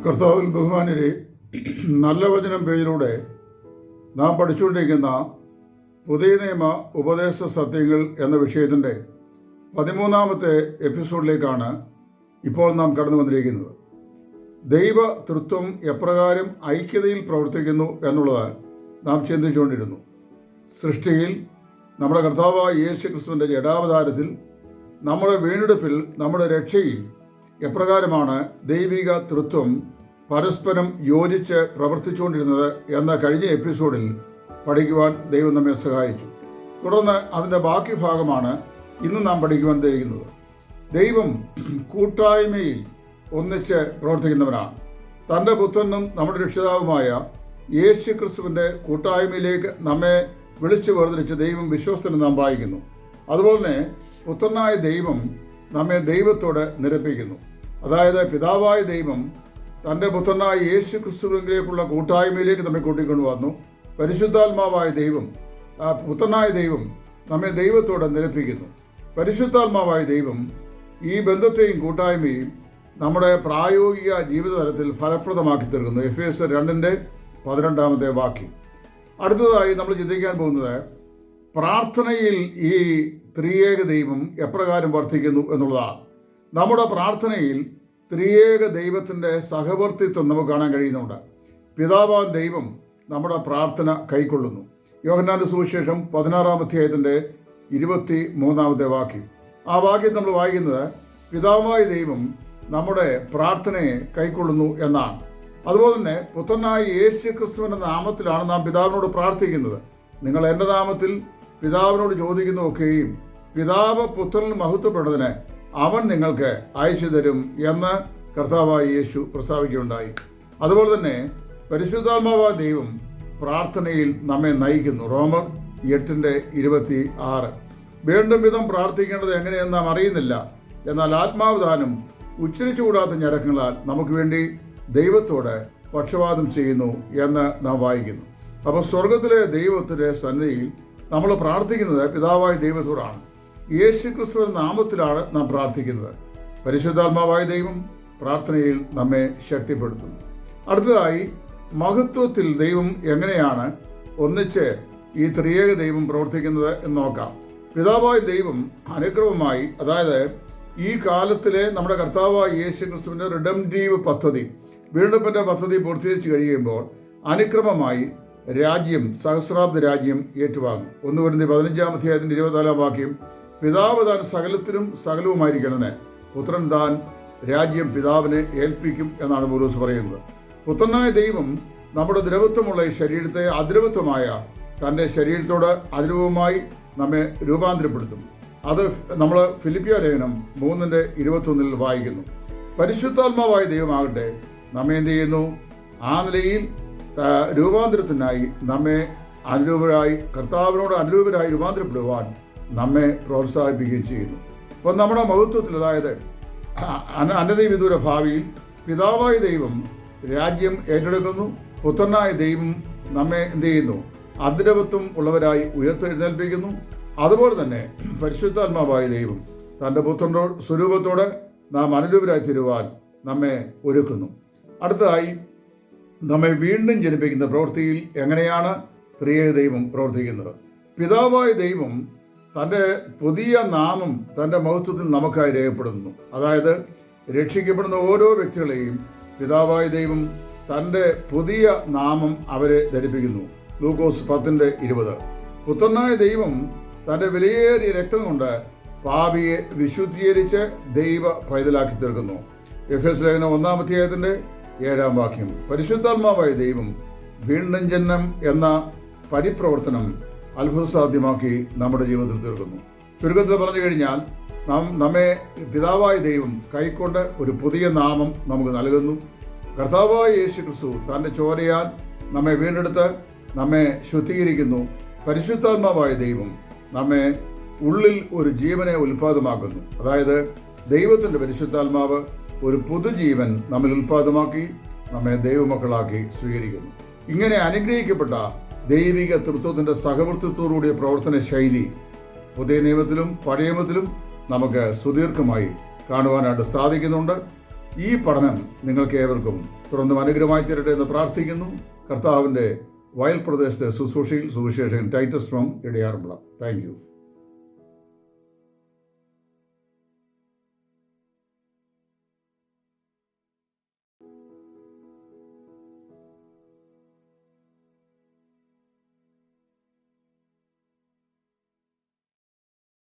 കർത്താവിൽ ബഹുമാന്യരെ, നല്ല വചനം പേജിലൂടെ നാം പഠിച്ചുകൊണ്ടിരിക്കുന്ന പുതിയ നിയമ ഉപദേശ സത്യങ്ങൾ എന്ന വിഷയത്തിൻ്റെ 13ാമത്തെ എപ്പിസോഡിലേക്കാണ് ഇപ്പോൾ നാം കടന്നു വന്നിരിക്കുന്നത്. ദൈവ തൃത്വം എപ്രകാരം ഐക്യതയിൽ പ്രവർത്തിക്കുന്നു എന്നുള്ളത് നാം ചിന്തിച്ചുകൊണ്ടിരുന്നു. സൃഷ്ടിയിൽ നമ്മുടെ കർത്താവായ യേശു ക്രിസ്തുവിൻ്റെ ജഡാവതാരത്തിൽ, നമ്മുടെ വീണ്ടെടുപ്പിൽ, നമ്മുടെ രക്ഷയിൽ എപ്രകാരമാണ് ദൈവിക തൃത്വം പരസ്പരം യോജിച്ച് പ്രവർത്തിച്ചുകൊണ്ടിരുന്നത് എന്ന കഴിഞ്ഞ എപ്പിസോഡിൽ പഠിക്കുവാൻ ദൈവം നമ്മെ സഹായിച്ചു. തുടർന്ന് അതിൻ്റെ ബാക്കി ഭാഗമാണ് ഇന്ന് നാം പഠിക്കുവാൻ കഴിയുന്നത്. ദൈവം കൂട്ടായ്മയിൽ ഒന്നിച്ച് പ്രവർത്തിക്കുന്നവനാണ്. തൻ്റെ പുത്രനും നമ്മുടെ രക്ഷിതാവുമായ യേശു ക്രിസ്തുവിൻ്റെ കൂട്ടായ്മയിലേക്ക് നമ്മെ വിളിച്ചു വേർതിരിച്ച് ദൈവം വിശ്വസ്തനെന്ന് നാം വായിക്കുന്നു. അതുപോലെ തന്നെ പുത്രനായ ദൈവം നമ്മെ ദൈവത്തോട് നിരപ്പിക്കുന്നു. അതായത് പിതാവായ ദൈവം തൻ്റെ പുത്രനായ യേശു ക്രിസ്തുവിലേക്കുള്ള കൂട്ടായ്മയിലേക്ക് നമ്മെ കൂട്ടിക്കൊണ്ടു വന്നു. പരിശുദ്ധാത്മാവായ ദൈവം, പുത്രനായ ദൈവം നമ്മെ ദൈവത്തോട് നിരപ്പിക്കുന്നു. പരിശുദ്ധാത്മാവായ ദൈവം ഈ ബന്ധത്തെയും കൂട്ടായ്മയും നമ്മുടെ പ്രായോഗിക ജീവിത തലത്തിൽ ഫലപ്രദമാക്കി തീർക്കുന്നു. എഫേസ്യർ 2:12 വാക്യം. അടുത്തതായി നമ്മൾ ചിന്തിക്കാൻ പോകുന്നത് പ്രാർത്ഥനയിൽ ഈ ത്രിയേക ദൈവം എപ്രകാരം വർത്തിക്കുന്നു എന്നുള്ളതാണ്. നമ്മുടെ പ്രാർത്ഥനയിൽ ത്രിയേക ദൈവത്തിൻ്റെ സഹവർത്തിത്വം നമുക്ക് കാണാൻ കഴിയുന്നുണ്ട്. പിതാവാൻ ദൈവം നമ്മുടെ പ്രാർത്ഥന കൈക്കൊള്ളുന്നു. യോഹന്നാന്റെ സുവിശേഷം 16-23 വാക്യം. ആ വാക്യം നമ്മൾ വായിക്കുന്നത് പിതാവായ ദൈവം നമ്മുടെ പ്രാർത്ഥനയെ കൈക്കൊള്ളുന്നു എന്നാണ്. അതുപോലെ തന്നെ പുത്രനായ യേശു ക്രിസ്തുവിൻ്റെ നാമത്തിലാണ് നാം പിതാവിനോട് പ്രാർത്ഥിക്കുന്നത്. നിങ്ങൾ എൻ്റെ നാമത്തിൽ പിതാവിനോട് ചോദിക്കുന്നതൊക്കെയും പിതാവ് പുത്രനിൽ മഹത്വപ്പെടുന്നതിന് അവൻ നിങ്ങൾക്ക് അയച്ചു തരും എന്ന് കർത്താവായ യേശു പ്രസ്താവിക്കുകയുണ്ടായി. അതുപോലെ തന്നെ പരിശുദ്ധാത്മാവായ ദൈവം പ്രാർത്ഥനയിൽ നമ്മെ നയിക്കുന്നു. റോമർ 8:26. വീണ്ടും വിധം പ്രാർത്ഥിക്കേണ്ടത് എങ്ങനെയെന്ന് നാം അറിയുന്നില്ല, എന്നാൽ ആത്മാവദാനം ഉച്ചരിച്ചുകൂടാത്ത ഞരക്കങ്ങളാൽ നമുക്ക് വേണ്ടി ദൈവത്തോട് പക്ഷവാദം ചെയ്യുന്നു എന്ന് നാം വായിക്കുന്നു. അപ്പോൾ സ്വർഗത്തിലെ ദൈവത്തിൻ്റെ സന്നിധിയിൽ നമ്മൾ പ്രാർത്ഥിക്കുന്നത് പിതാവായ ദൈവത്തോടാണ്. യേശു ക്രിസ്തുവിന്റെ നാമത്തിലാണ് നാം പ്രാർത്ഥിക്കുന്നത്. പരിശുദ്ധാത്മാവായ ദൈവം പ്രാർത്ഥനയിൽ നമ്മെ ശക്തിപ്പെടുത്തുന്നു. അടുത്തതായി മഹത്വത്തിൽ ദൈവം എങ്ങനെയാണ് ഒന്നിച്ച് ഈ ത്രിയേക ദൈവം പ്രവർത്തിക്കുന്നത് എന്ന് നോക്കാം. പിതാവായ ദൈവം അനുക്രമമായി, അതായത് ഈ കാലത്തിലെ നമ്മുടെ കർത്താവായ യേശു ക്രിസ്തുവിൻ്റെ റിഡംറ്റീവ് പദ്ധതി, വീണ്ടെടുപ്പിൻ്റെ പദ്ധതി പൂർത്തീകരിച്ച് കഴിയുമ്പോൾ അനുക്രമമായി രാജ്യം, സഹസ്രാബ്ദ രാജ്യം ഏറ്റുവാങ്ങും. 1 Corinthians 15:24 വാക്യം. പിതാവ് താൻ സകലത്തിലും സകലവുമായിരിക്കണമേ, പുത്രൻ താൻ രാജ്യം പിതാവിനെ ഏൽപ്പിക്കും എന്നാണ് പൗലോസ് പറയുന്നത്. പുത്രനായ ദൈവം നമ്മുടെ ദ്രവത്വമുള്ള ഈ ശരീരത്തെ അദ്രവത്വമായ തൻ്റെ ശരീരത്തോട് അനുരൂപമായി നമ്മെ രൂപാന്തരപ്പെടുത്തും. അത് നമ്മൾ ഫിലിപ്പിയ ലേഖനം 3:21 വായിക്കുന്നു. പരിശുദ്ധാത്മാവായ ദൈവമാകട്ടെ നമ്മെ എന്ത് ചെയ്യുന്നു? ആ നിലയിൽ രൂപാന്തരത്തിനായി നമ്മെ അനുരൂപരായി, കർത്താവിനോട് അനുരൂപരായി രൂപാന്തരപ്പെടുവാൻ നമ്മെ പ്രോത്സാഹിപ്പിക്കുകയും ചെയ്യുന്നു. അപ്പം നമ്മുടെ മഹത്വത്തിൽ, അതായത് അനന്തവിദൂര ഭാവിയിൽ പിതാവായ ദൈവം രാജ്യം ഏറ്റെടുക്കുന്നു. പുത്രനായ ദൈവം നമ്മെ എന്ത് ചെയ്യുന്നു? അദ്രവത്വം ഉള്ളവരായി ഉയർത്തെഴുന്നേൽപ്പിക്കുന്നു. അതുപോലെ തന്നെ പരിശുദ്ധാത്മാവായ ദൈവം തൻ്റെ പുത്രൻ്റെ സ്വരൂപത്തോട് നാം അനുരൂപരായി തീരുവാൻ നമ്മെ ഒരുക്കുന്നു. അടുത്തതായി നമ്മെ വീണ്ടും ജനിപ്പിക്കുന്ന പ്രവൃത്തിയിൽ എങ്ങനെയാണ് ത്രിയേക ദൈവം പ്രവർത്തിക്കുന്നത്? പിതാവായ ദൈവം തൻ്റെ പുതിയ നാമം തൻ്റെ മഹത്വത്തിൽ നമുക്കായി രേഖപ്പെടുത്തുന്നു. അതായത് രക്ഷിക്കപ്പെടുന്ന ഓരോ വ്യക്തികളെയും പിതാവായ ദൈവം തൻ്റെ പുതിയ നാമം അവരെ ധരിപ്പിക്കുന്നു. ലൂക്കോസ് 10:20. പുത്രനായ ദൈവം തൻ്റെ വിലയേറിയ രക്തം കൊണ്ട് പാപിയെ വിശുദ്ധീകരിച്ച് ദൈവ പൈതലാക്കി തീർക്കുന്നു. എഫേസ്യ ലേഖനം 1-7 വാക്യം. പരിശുദ്ധാത്മാവായ ദൈവം വീണ്ടും ജന്മം എന്ന പരിപ്രവർത്തനം അത്ഭുതസാധ്യമാക്കി നമ്മുടെ ജീവിതത്തിൽ തീർക്കുന്നു. ചുരുക്കത്തിൽ പറഞ്ഞു കഴിഞ്ഞാൽ നമ്മെ പിതാവായ ദൈവം കൈക്കൊണ്ട് ഒരു പുതിയ നാമം നമുക്ക് നൽകുന്നു. കർത്താവായ യേശു ക്രിസ്തു തൻ്റെ ചോരയാൽ നമ്മെ വീണ്ടെടുത്ത് നമ്മെ ശുദ്ധീകരിക്കുന്നു. പരിശുദ്ധാത്മാവായ ദൈവം നമ്മെ ഉള്ളിൽ ഒരു ജീവനെ ഉൽപ്പാദമാക്കുന്നു. അതായത് ദൈവത്തിൻ്റെ പരിശുദ്ധാത്മാവ് ഒരു പുതുജീവൻ നമ്മിൽ ഉൽപ്പാദമാക്കി നമ്മെ ദൈവമക്കളാക്കി സ്വീകരിക്കുന്നു. ഇങ്ങനെ അനുഗ്രഹിക്കപ്പെട്ട ദൈവിക തൃത്വത്തിൻ്റെ സഹവർത്തിത്വത്തോടുകൂടിയ പ്രവർത്തന ശൈലി പുതിയ നിയമത്തിലും പഴയ നിയമത്തിലും നമുക്ക് സുദീർഘമായി കാണുവാനായിട്ട് സാധിക്കുന്നുണ്ട്. ഈ പഠനം നിങ്ങൾക്ക് ഏവർക്കും തുടർന്നും അനുഗ്രഹമായി തീരട്ടെ എന്ന് പ്രാർത്ഥിക്കുന്നു. കർത്താവിൻ്റെ വയൽ പ്രദേശത്തെ ശുശ്രൂഷയിൽ സുവിശേഷകൻ ടൈറ്റസ് ഫ്രം ഇടയാറുമുള്ള. Thank U.